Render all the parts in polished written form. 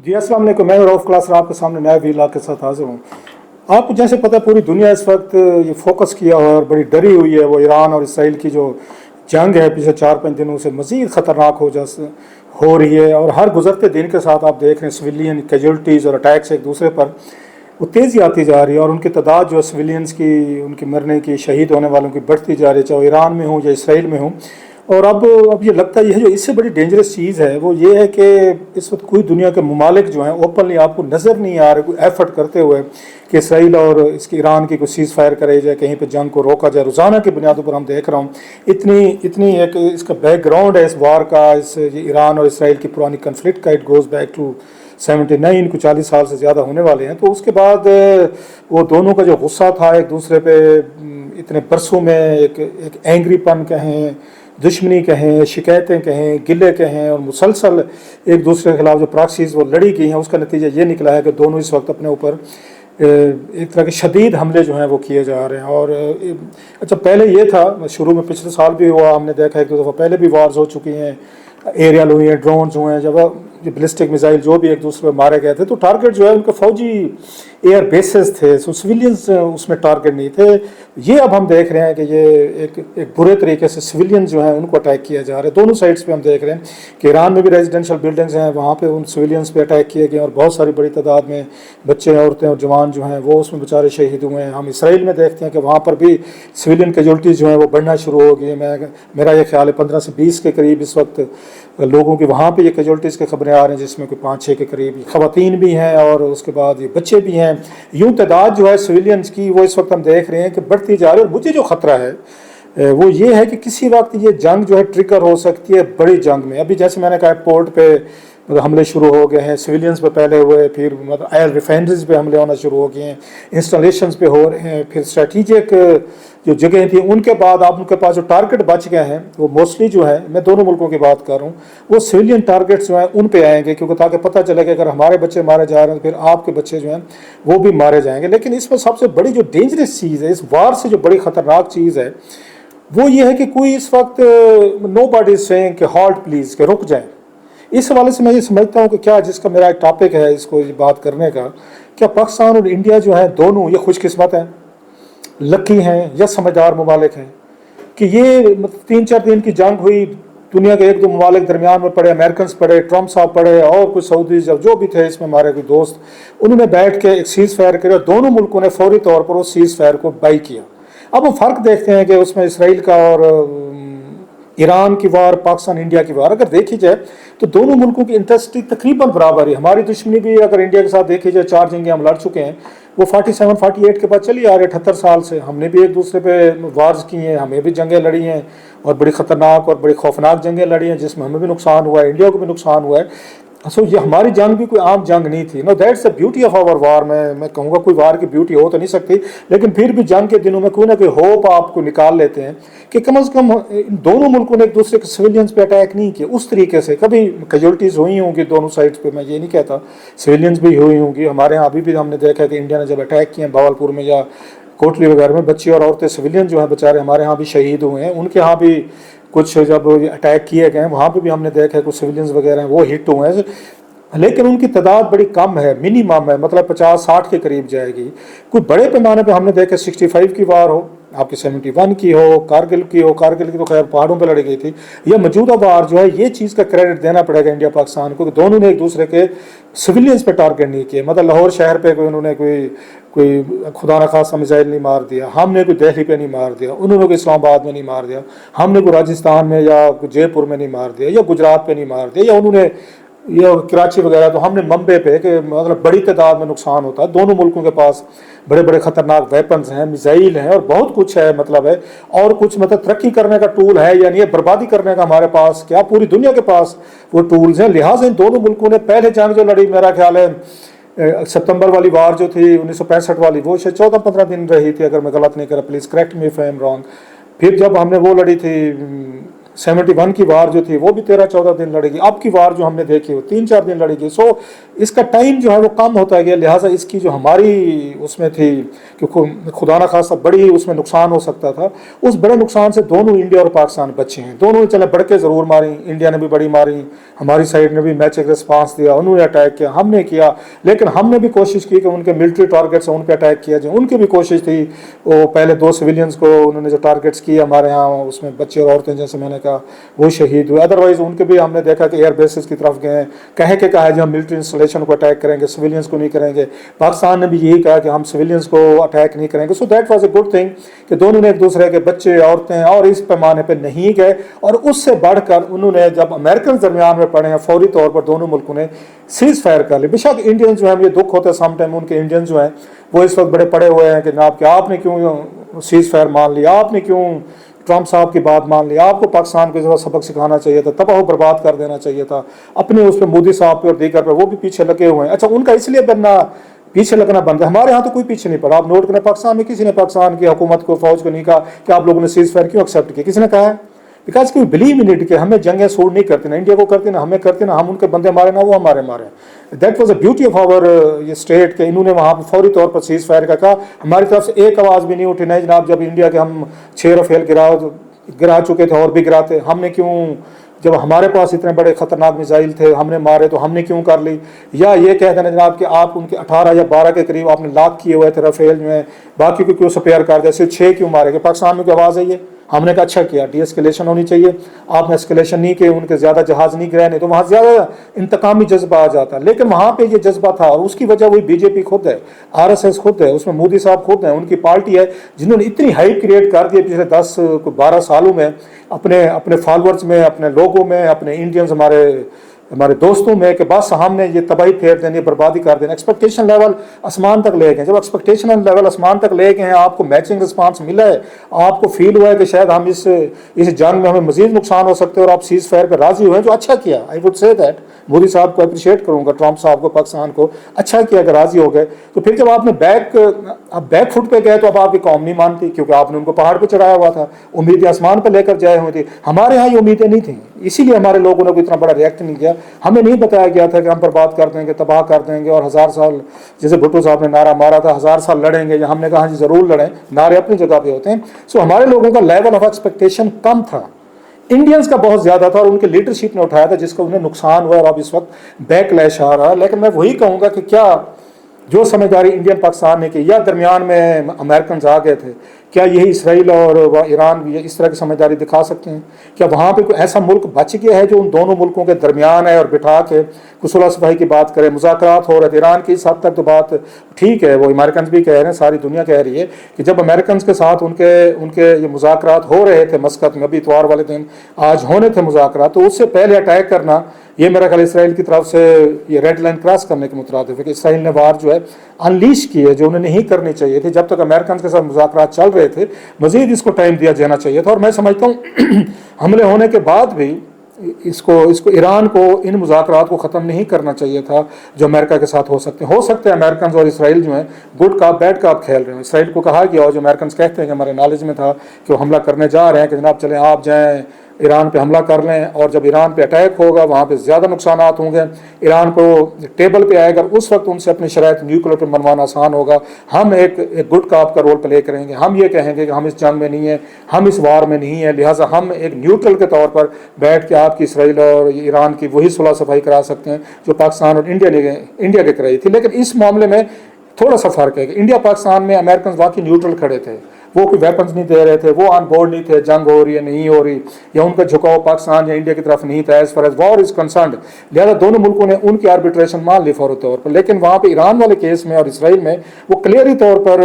जी अस्सलाम वालेकुम। मैं रऊफ क्लास आपके सामने नया वीला के साथ हाजिर हूँ। आपको जैसे पता है पूरी दुनिया इस वक्त ये फोकस किया हुआ है और बड़ी डरी हुई है। वो ईरान और इसराइल की जो जंग है पिछले 4-5 दिनों से मज़ीद ख़तरनाक हो रही है, और हर गुजरते दिन के साथ आप देख रहे हैं सिविलियन कैजुअल्टीज़ और अटैक्स एक दूसरे पर वो तेज़ी आती जा रही है, और उनकी तादाद जो है सिविलियंस की, उनकी मरने की, शहीद होने वालों की बढ़ती जा रही है, चाहे ईरान में हो या इसराइल में हो। और अब ये लगता है जो इससे बड़ी डेंजरस चीज़ है वो ये है कि इस वक्त कोई दुनिया के ममालिक जो हैं ओपनली आपको नज़र नहीं आ रहे कोई एफर्ट करते हुए कि इसराइल और इसकी ईरान की कोई सीज़ फायर करे जाए, कहीं पे जंग को रोका जाए। रोज़ाना की बुनियादों पर हम देख रहा हूँ इतनी एक इसका बैकग्राउंड है इस वार का, इस ईरान और इसराइल की पुरानी कन्फ्लिक्ट का। इट गोज़ बैक टू 79 को 40 साल से ज़्यादा होने वाले हैं। तो उसके बाद वो दोनों का जो गुस्सा था एक दूसरे पे इतने बरसों में, एक एंग्रीपन कहें, दुश्मनी कहें, शिकायतें कहें, गिले कहें, और मुसलसल एक दूसरे के खिलाफ जो प्रॉक्सीज़ वो लड़ी गई हैं, उसका नतीजा ये निकला है कि दोनों इस वक्त अपने ऊपर एक तरह के शदीद हमले जो हैं वो किए जा रहे हैं। और अच्छा, पहले ये था शुरू में, पिछले साल भी हुआ, हमने देखा एक दो दफ़ा पहले भी वार्स हो चुकी हैं, एरियल हुई हैं, ड्रोन्स हुए हैं, जब बैलिस्टिक मिसाइल जो भी एक दूसरे पर मारे गए थे, तो टारगेट जो है उनके फौजी एयर बेसेस थे, सो सिविलियंस उसमें टारगेट नहीं थे। ये अब हम देख रहे हैं कि ये एक बुरे तरीके से सिविलियंस जो हैं उनको अटैक किया जा रहा है। दोनों साइड्स पे हम देख रहे हैं कि ईरान में भी रेजिडेंशियल बिल्डिंग्स हैं, वहाँ पे उन सिविलियंस पे अटैक किए गए और बहुत सारी बड़ी तादाद में बच्चे, औरतें और जवान जो हैं वो उसमें बेचारे शहीद हुए हैं। हम इसराइल में देखते हैं कि वहाँ पर भी सिविलियन कैजुअल्टीज़ जो हैं वो बढ़ना शुरू हो गई है। मेरा ये ख्याल है 15 से 20 के करीब इस वक्त लोगों की वहाँ पे ये कैजुअल्टीज़ की खबरें आ रही हैं, जिसमें कोई 5-6 के करीब ख़वातीन भी हैं और उसके बाद ये बच्चे भी हैं। यूँ तादाद जो है सिविलियंस की वो इस वक्त हम देख रहे हैं कि बढ़ती जा रही है। और मुझे जो ख़तरा है वो ये है कि किसी वक्त ये जंग जो है ट्रिगर हो सकती है बड़ी जंग में। अभी जैसे मैंने कहा पोर्ट पे हमले शुरू हो गए हैं, सिविलियंस पे पहले हुए, फिर ऑयल रिफाइनरीज पे हमले होना शुरू हो गए हैं, इंस्टॉलेशंस पे हो रहे हैं, फिर स्ट्रेटिजिक जो जगह थी उनके बाद आप उनके पास जो टारगेट बच गए हैं वो मोस्टली जो है, मैं दोनों मुल्कों की बात कर रहा हूँ, वो सिविलियन टारगेट्स जो हैं उन पे आएंगे, क्योंकि ताकि पता चले कि अगर हमारे बच्चे मारे जा रहे हैं तो फिर आपके बच्चे जो हैं वो भी मारे जाएंगे। लेकिन इसमें सबसे बड़ी जो डेंजरस चीज़ है, इस वार से जो बड़ी ख़तरनाक चीज़ है वो ये है कि कोई इस वक्त नो बॉडी इज सेइंग कि हॉल्ट प्लीज़, के रुक जाए। इस हवाले से मैं ये समझता हूँ कि क्या जिसका मेरा टॉपिक है इसको बात करने का, क्या पाकिस्तान और इंडिया जो है दोनों ये खुशकिस्मत हैं, लकी हैं या समझदार ममालिक हैं कि ये 3-4 दिन की जंग हुई, दुनिया के 1-2 ममालिक दरमियान में पड़े, अमेरिकन पड़े, ट्रम्प साहब पड़े और कुछ सऊदी जो भी थे इसमें हमारे कोई दोस्त, उन्होंने बैठ के एक सीज़ फायर किया, दोनों मुल्कों ने फौरी तौर पर उस सीज़ फायर को बाई किया। अब हम फ़र्क देखते हैं कि उसमें इसराइल का और ईरान की वार, पाकिस्तान इंडिया की वार अगर देखी जाए तो दोनों मुल्कों की इंटरेस्ट तकरीबन बराबर है। हमारी दुश्मनी भी अगर इंडिया के साथ देखी जाए, 4 जंगें हम लड़ चुके हैं, वो 47-48 के बाद चली आ रही है, 78 साल से हमने भी एक दूसरे पे वार्स की हैं, हमें भी जंगें लड़ी हैं और बड़ी ख़तरनाक और बड़ी खौफनाक जंगें लड़ी हैं जिसमें हमें भी नुकसान हुआ है, इंडिया को भी नुकसान हुआ है। सो ये हमारी जंग भी कोई आम जंग नहीं थी। No that's the beauty of our war. मैं कहूँगा कोई वार की ब्यूटी हो तो नहीं सकती, लेकिन फिर भी जंग के दिनों में कोई ना कोई होप आपको निकाल लेते हैं कि कम से कम इन दोनों मुल्कों ने एक दूसरे के सिविलियंस पे अटैक नहीं किए उस तरीके से। कभी कैजुअल्टीज़ हुई होंगी दोनों साइड्स पे, मैं ये नहीं कहता, सिविलियंस भी हुई होंगी। हमारे यहाँ अभी भी हमने देखा है कि इंडिया ने जब अटैक किए भावलपुर में या कोटली वगैरह में, बच्चे और औरतें सिविलियन जो हैं बेचारे हमारे यहाँ भी शहीद हुए हैं। उनके यहाँ भी कुछ जब अटैक किए गए वहाँ पर भी हमने देखा है कुछ सिविलियंस वगैरह हैं वो हिट हुए हैं, लेकिन उनकी तादाद बड़ी कम है, मिनिमम है, मतलब 50-60 के करीब जाएगी। कोई बड़े पैमाने पे हमने देखा 65 की वार हो, आपकी 71 की हो, कारगिल की हो, कारगिल की तो खैर पहाड़ों पे लड़ी गई थी, यह मौजूदा वार जो है ये चीज़ का क्रेडिट देना पड़ेगा इंडिया पाकिस्तान को कि दोनों ने एक दूसरे के सिविलियंस पे टारगेट नहीं किए। मतलब लाहौर शहर पे उन्होंने कोई खुदा न खासा मिसाइल नहीं मार दिया, हमने कोई दिल्ली पे नहीं मार दिया, उन्होंने कोई इस्लामाबाद में नहीं मार दिया, हमने कोई राजस्थान में या जयपुर में नहीं मार दिया, या गुजरात पे नहीं मार दिया, या उन्होंने या कराची वगैरह, तो हमने मुंबई पे, कि मतलब बड़ी तादाद में नुकसान होता है। दोनों मुल्कों के पास बड़े बड़े ख़तरनाक वेपन्स हैं, मिसाइल हैं और बहुत कुछ है, मतलब है, और कुछ मतलब तरक्की करने का टूल है, यानी बर्बादी करने का हमारे पास क्या पूरी दुनिया के पास वो टूल्स हैं। लिहाजा इन दोनों मुल्कों ने पहले जंग जो लड़ी, मेरा ख्याल है सितंबर वाली वार जो थी 1965 वाली, वो शायद 14-15 दिन रही थी, अगर मैं गलत नहीं करा, please correct me if I am wrong. फिर जब हमने वो लड़ी थी 71 की वार जो थी वो भी 13-14 दिन लड़ेगी, अब की वार जो हमने देखी वो 3-4 दिन लड़ेगी। सो इसका टाइम जो है वो कम होता गया, लिहाजा इसकी जो हमारी उसमें थी कि खुदा ना खासा बड़ी उसमें नुकसान हो सकता था, उस बड़े नुकसान से दोनों इंडिया और पाकिस्तान बचे हैं। दोनों चले बढ़ के ज़रूर मारी, इंडिया ने भी बड़ी मारी, हमारी साइड ने भी मैचिंग रिस्पांस दिया, उन्होंने अटैक किया, हमने किया, लेकिन हमने भी कोशिश की कि उनके मिलिट्री टारगेट्स हैं उन पर अटैक किया जाए। उनकी भी कोशिश थी, वो पहले 2 सिविलियंस को उन्होंने जो टारगेट्स किए हमारे यहाँ, उसमें बच्चे और औरतें जैसे मैंने कहा वो शहीद हुए। अदरवाइज उनके भी हमने देखा कि एयर बेसिस की तरफ गए, कहे कि कहा जी हम मिलिट्री इंस्टॉलेशन को अटैक करेंगे, सिविलियंस को नहीं करेंगे। पाकिस्तान ने भी यही कहा कि हम सिविलियंस को अटैक नहीं करेंगे। So that was a good thing कि दोनों ने एक दूसरे के बच्चे औरतें और इस पैमाने पर नहीं गए। और उससे बढ़कर उन्होंने जब अमेरिकन दरमियान में पड़े हैं, फौरी तौर पर दोनों मुल्कों ने सीज फायर कर ली। बेशक इंडियन जो है, ये दुख होता है समटाइम उनके इंडियन जो हैं वो इस वक्त बड़े पड़े हुए हैं कि जनाब कि आपने क्यों सीज फायर मान लिया, आपने क्यों ट्रंप साहब की बात मान ली, आपको पाकिस्तान को सबक सिखाना चाहिए था, तबाह बर्बाद कर देना चाहिए था। अपने उस पर मोदी साहब पे और दीगर पे वो भी पीछे लगे हुए हैं। अच्छा, उनका इसलिए बनना पीछे लगना बंद है, हमारे यहाँ तो कोई पीछे नहीं पड़ा। आप नोट करें, पाकिस्तान में किसी ने पाकिस्तान की हुकूमत को, फौज को नहीं कहा कि आप लोगों ने सीज फायर क्यों एक्सेप्ट किया, किसी ने कहा है? बिकॉज कोई बिलीव इन इट कि हमें जंगें सूट नहीं करती, ना इंडिया को करती, ना हमें करती, ना हम उनके बंदे मारे, ना वो हमारे मारे। That was the beauty of our ये स्टेट के इन्होंने वहाँ पर फौरी तौर पर सीज फायर का कहा। हमारी तरफ से एक आवाज़ भी नहीं उठी, नहीं जनाब, जब इंडिया के हम 6 रफेल गिरा चुके थे और भी गिराते, हमने क्यों, जब हमारे पास इतने बड़े खतरनाक मिसाइल थे हमने मारे तो हमने क्यों कर ली। या ये कह देना जनाब कि आप उनके 18 या 12 के करीब आपने लाख किए हुए थे रफेल में, बाकी को क्यों स्पेयर कर दिया, सिर्फ 6 क्यों मारे? कि पाकिस्तान में कोई आवाज़ है ये? हमने कहा अच्छा किया, डी एस्केलेशन होनी चाहिए, आपने एस्केलेशन नहीं किए, उनके ज़्यादा जहाज़ नहीं गिराए, नहीं तो वहाँ ज़्यादा इंतकामी जज्बा आ जाता। लेकिन वहाँ पे ये जज्बा था और उसकी वजह वही बीजेपी खुद है, आरएसएस खुद है, उसमें मोदी साहब खुद हैं, उनकी पार्टी है जिन्होंने इतनी हाइप क्रिएट कर दी है पिछले 10-12 सालों में अपने फॉलोअर्स में, अपने लोगों में, अपने इंडियंस हमारे दोस्तों में, कि बस हमने ये तबाही फेर देनी, बर्बादी कर देना। एक्सपेक्टेशन लेवल आसमान तक ले गए। जब एक्सपेक्टेशन लेवल आसमान तक ले गए हैं, आपको मैचिंग रिस्पांस मिला है, आपको फील हुआ है कि शायद हम इस जंग में हमें मजीद नुकसान हो सकते हैं और आप सीज फायर पर राजी हुए, जो अच्छा किया। I would say that Modi साहब को अप्रिशिएट करूंगा, ट्रंप साहब को, पाकिस्तान को, अच्छा किया अगर राजी हो गए। तो फिर जब आपने बैक फुट पे गए तो अब आपकी कौम नहीं मानती, क्योंकि आपने उनको पहाड़ पे चढ़ाया हुआ था, उम्मीदें आसमान पे लेकर जाए हुए थे। हमारे यहाँ ये उम्मीदें नहीं थी, इसीलिए हमारे लोगों ने कोई इतना बड़ा रिएक्ट नहीं किया। हमें नहीं बताया गया था कि हम बर्बाद कर देंगे, तबाह कर देंगे और 1000 साल, जैसे भुट्टो साहब ने नारा मारा था 1000 साल लड़ेंगे, या हमने कहा जी जरूर लड़ें, नारे अपनी जगह पे होते हैं। सो हमारे लोगों का लेवल ऑफ एक्सपेक्टेशन कम था, इंडियंस का बहुत ज़्यादा था, और उनके लीडरशिप ने उठाया था जिसका उन्हें नुकसान हुआ और अब इस वक्त बैकलैश आ रहा है। लेकिन मैं वही कहूँगा कि क्या जो समझदारी इंडियन पाकिस्तान ने की, या दरमियान में अमेरिकन आ गए थे, क्या यही इसराइल और ईरान भी इस तरह की समझदारी दिखा सकते हैं? क्या वहाँ पे कोई ऐसा मुल्क बच गया है जो उन दोनों मुल्कों के दरमियान है और बिठा के सुलह सफाई की बात करें, मुज़ाकरात हो रहे थे? ईरान की इस हद तक तो बात ठीक है, वो अमेरिकन भी कह रहे हैं, सारी दुनिया कह रही है कि जब अमेरिकन के साथ उनके ये मुज़ाकरात हो रहे थे मस्कत में, अभी इतवार वाले दिन आज होने थे मुज़ाकरात, तो उससे पहले अटैक करना, ये मेरा ख्याल इसराइल की तरफ से ये रेड लाइन क्रॉस करने के मुतरादिफ है कि इसराइल ने वार जो है अनलीश की है, जो उन्हें नहीं करनी चाहिए थी। जब तक अमेरिकन के साथ मुज़ाकरात चल रहे थे, मज़ीद इसको टाइम दिया जाना चाहिए था। और मैं समझता हूँ हमले होने के बाद भी इसको ईरान को इन मुज़ाकरात को ख़त्म नहीं करना चाहिए था जो अमेरिका के साथ हो सकते हैं। अमेरिकन और इसराइल जो हैं गुड काप बैड काप खेल रहे हैं। इसराइल को कहा गया, और जो अमेरिकन कहते हैं कि हमारे नॉलेज में था कि वो हमला करने जा रहे हैं, कि जनाब चलें आप जाएँ ईरान पे हमला कर लें, और जब ईरान पे अटैक होगा वहाँ पे ज़्यादा नुकसान होंगे, ईरान को टेबल पे आएगा, उस वक्त उनसे अपनी शराइत न्यूक्लियर पे मनवाना आसान होगा। हम एक गुड काप का रोल प्ले करेंगे, हम ये कहेंगे कि हम इस जंग में नहीं है, हम इस वार में नहीं है, लिहाजा हम एक न्यूट्रल के तौर पर बैठ के आपकी इसराइल और ईरान की वही सुलह सफाई करा सकते हैं जो पाकिस्तान और इंडिया के कराई थी। लेकिन इस मामले में थोड़ा सा फ़र्क है कि इंडिया पाकिस्तान में अमेरिकन वाकई न्यूट्रल खड़े थे, वो कोई वेपन्स नहीं दे रहे थे, वो ऑन बोर्ड नहीं थे, जंग हो रही है नहीं हो रही, या उनका झुकाव पाकिस्तान या इंडिया की तरफ नहीं था as far as war is concerned. लिहाजा दोनों मुल्कों ने उनकी आर्बिट्रेशन मान ली फौरी तौर पर। लेकिन वहाँ पे ईरान वाले केस में और इसराइल में वो क्लियरली तौर पर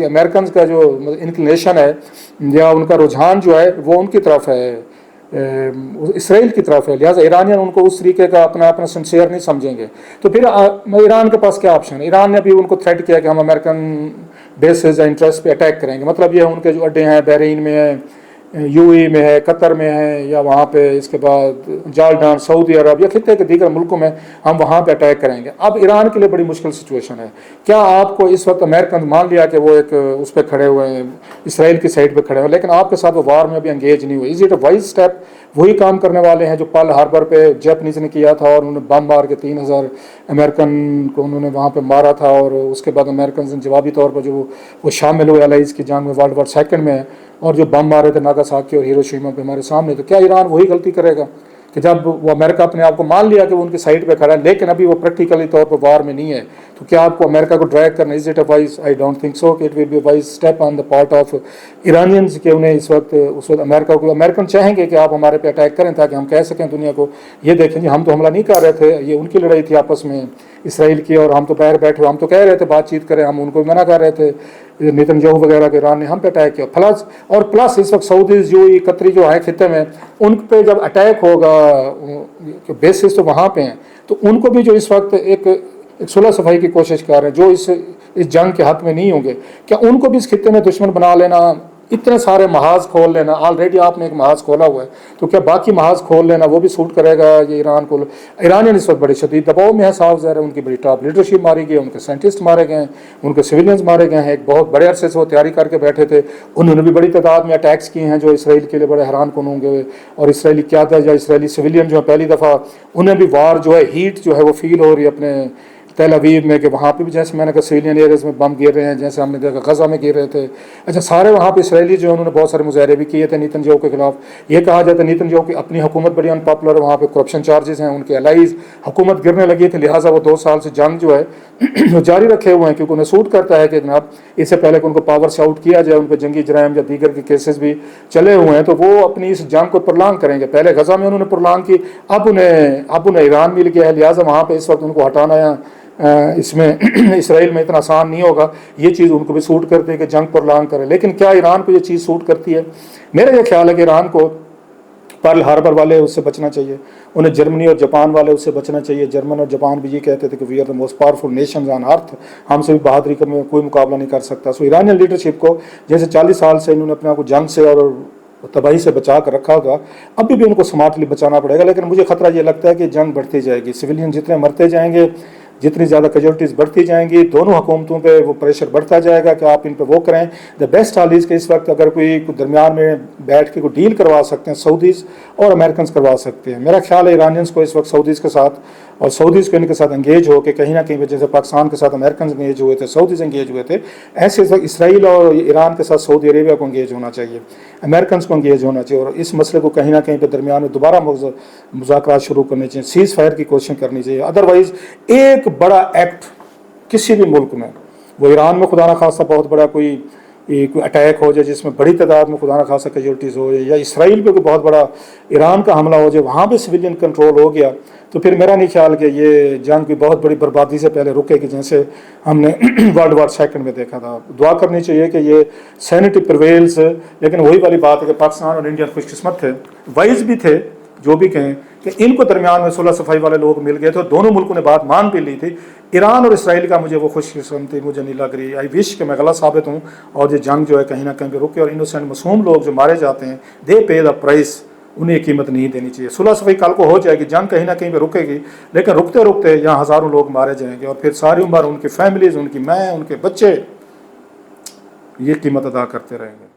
अमेरिकन का जो इंक्लिनेशन है या उनका रुझान जो है वो उनकी तरफ है, इसराइल की तरफ है। लिहाजा ईरानियन उनको उस तरीके का अपना सिंसियर नहीं समझेंगे। तो फिर ईरान के पास क्या ऑप्शन है? ईरान ने भी उनको थ्रेट किया कि हम अमेरिकन बेसेस या इंटरेस्ट पे अटैक करेंगे। मतलब ये उनके जो अड्डे हैं बहरीन में है, यूएई में है, कतर में है, या वहाँ पे इसके बाद जॉर्डन, सऊदी अरब या खित्ते के दीगर मुल्कों में हम वहाँ पे अटैक करेंगे। अब ईरान के लिए बड़ी मुश्किल सिचुएशन है। क्या आपको इस वक्त अमेरिकन मान लिया कि वो एक उस पर खड़े हुए हैं, इसराइल की साइड पे खड़े हुए, लेकिन आपके साथ वो वार में अभी एंगेज नहीं हुए। Is it a wise step? वही काम करने वाले हैं जो पर्ल हार्बर पे जैपनीज ने किया था, और उन्होंने बम मार के 3000 अमेरिकन को उन्होंने वहाँ पे मारा था, और उसके बाद अमेरिकन ने जवाबी तौर पर जो वो शामिल हुए एलाइज की जंग में वर्ल्ड वॉर सेकंड में, और जो बम मारे थे नागासाकी और हिरोशिमा पे हमारे सामने। तो क्या ईरान वही गलती करेगा कि जब वो अमेरिका अपने आप को मान लिया कि वो उनकी साइड पे खड़ा है, लेकिन अभी वो प्रैक्टिकली तौर पर वार में नहीं है, तो क्या आपको अमेरिका को ड्रैग करना? Is it a wise? I don't think so कि it will be wise step on the part of Iranians कि उन्हें इस वक्त अमेरिका को, अमेरिकन चाहेंगे कि आप हमारे पे अटैक करें ताकि हम कह सकें दुनिया को, ये देखें जी हम तो हमला नहीं कर रहे थे, ये उनकी लड़ाई थी आपस में इसराइल की, और हम तो बाहर बैठे, हम तो कह रहे थे बातचीत करें, हम उनको मना कर रहे थे, नेतन्याहू वगैरह के ईरान ने हम पे अटैक किया। प्लस इस वक्त सऊदीज यूएई कतरी जो है खित्ते में, उन पे जब अटैक होगा, बेसिस तो वहाँ पे हैं, तो उनको भी जो इस वक्त एक सुलह सफाई की कोशिश कर रहे हैं, जो इस जंग के हाथ में नहीं होंगे, क्या उनको भी इस खित्ते में दुश्मन बना लेना, इतने सारे महाज खोल लेना? ऑलरेडी आपने एक महाज खोला हुआ है, तो क्या बाकी महाज खोल लेना वो भी सूट करेगा ये ईरान को? ईरानियन इस वक्त बड़े शदीद दबाव में है, साफ ज़ाहिर है। उनकी बड़ी टॉप लीडरशिप मारी गई, उनके साइंटिस्ट मारे गए हैं, उनके सिविलियंस मारे गए हैं। एक बहुत बड़े अरसे से वो तैयारी करके बैठे थे, उन्होंने भी बड़ी तादाद में अटैक्स किए हैं जो इसराइल के लिए बड़े हैरान कन होंगे। और इसराइली क्यादत या इसराइली सिविलियन जो है पहली दफ़ा उन्हें भी वार जो है, हीट जो है वो फील हो रही है अपने तेल अवीव में, कि वहाँ पे भी जैसे मैंने कहा सिविलियन एरियाज में बम गिर रहे हैं, जैसे हमने देखा गजा में गिर रहे थे। अच्छा, सारे वहाँ पे इसराइली जो है उन्होंने बहुत सारे मुजाहरे भी किए थे नेतन्याहू के खिलाफ। ये कहा जाता है नेतन्याहू की अपनी हुकूमत बड़ी अनपॉपुलर है, वहाँ पे करप्शन चार्जेस हैं, उनके एलाइज हुकूमत गिरने लगी थी, लिहाजा वो 2 साल से जंग जो है वो जारी रखे हुए हैं, क्योंकि उन्हें सूट करता है कि जनाब इससे पहले कि उनको पावर से आउट किया जाए, उन पर जंगी जराइम या दीगर के केसेस भी चले हुए हैं, तो वो अपनी इस जंग को प्रलांग करेंगे। पहले गजा में उन्होंने प्रलांग की, अब उन्हें ईरान मिल गया है, लिहाजा वहाँ पर इस वक्त उनको हटाना है इसमें इसराइल में इतना आसान नहीं होगा। ये चीज़ उनको भी सूट करती है कि जंग प्रलांग करे। लेकिन क्या ईरान को ये चीज़ सूट करती है? मेरा ये ख्याल है कि ईरान को पर्ल हार्बर वाले उससे बचना चाहिए, उन्हें जर्मनी और जापान वाले उससे बचना चाहिए। जर्मन और जापान भी ये कहते थे कि we are the most powerful nations on earth, हमसे भी बहादुरी का में कोई मुकाबला नहीं कर सकता। सो ईरानियन लीडरशिप को जैसे 40 साल से इन्होंने अपने आप को जंग से और तबाही से बचा कर रखा होगा, अभी भी उनको स्मार्टली बचाना पड़ेगा। लेकिन मुझे खतरा ये लगता है कि जंग बढ़ती जाएगी, सिविलियन जितने मरते जाएंगे, जितनी ज़्यादा कैजुअलिटीज़ बढ़ती जाएंगी, दोनों हुकूमतों पे वो प्रेशर बढ़ता जाएगा कि आप इन पे वो करें। द बेस्ट हाल इज़ कि इस वक्त अगर कोई दरमियान में बैठ के कोई डील करवा सकते हैं, सऊदीज़ और अमेरिकन करवा सकते हैं। मेरा ख्याल है ईरानियंस को इस वक्त सऊदीज़ के साथ और सऊदीज़ को इनके साथ एंगेज हो के कहीं ना कहीं जैसे पाकिस्तान के साथ अमेरिकन एंगेज हुए थे, सऊदीज़ एंगेज हुए थे, ऐसे इस वक्त इसराइल और ईरान के साथ सऊदी अरेबिया को एंगेज होना चाहिए, अमेरिकन को एंगेज होना चाहिए, और इस मसले को कहीं ना कहीं पे दरमियान में दोबारा मुज़ाकरात शुरू करने चाहिए, सीज़ फायर की कोशिश करनी चाहिए। अदरवाइज़ एक बड़ा एक्ट किसी भी मुल्क में, वो ईरान में खुदा न खासा बहुत बड़ा कोई अटैक हो जाए जिसमें बड़ी तादाद में खुदा न खासा कैजुअलिटीज़ हो जाए, या इसराइल पे कोई बहुत बड़ा ईरान का हमला हो जाए, वहाँ पे सिविलियन कंट्रोल हो गया, तो फिर मेरा नहीं ख्याल कि ये जंग की बहुत बड़ी बर्बादी से पहले रुकेगी, जैसे हमने वर्ल्ड वॉर सेकंड में देखा था। दुआ करनी चाहिए कि ये सैनिटी प्रिवेल्स। लेकिन वही वाली बात है कि पाकिस्तान और इंडिया खुशकिस्मत थे, वाइज भी थे, जो भी कहें कि इनको दरमियान में सुलह सफाई वाले लोग मिल गए थे, दोनों मुल्कों ने बात मान भी ली थी। ईरान और इसराइल का मुझे वो खुशकिस्मती मुझे नहीं लग रही। आई विश कि मैं गलत साबित हूँ और ये जंग जो है कहीं ना कहीं पे रुके, और इनोसेंट मासूम लोग जो मारे जाते हैं दे पे द प्राइस, उन्हें कीमत नहीं देनी चाहिए। सुलह सफाई कल को हो जाएगी, जंग कहीं ना कहीं पे रुकेगी, लेकिन रुकते रुकते यहाँ हज़ारों लोग मारे जाएंगे, और फिर सारी उम्र उनकी फैमिलीज, उनकी माँ, उनके बच्चे ये कीमत अदा करते रहेंगे।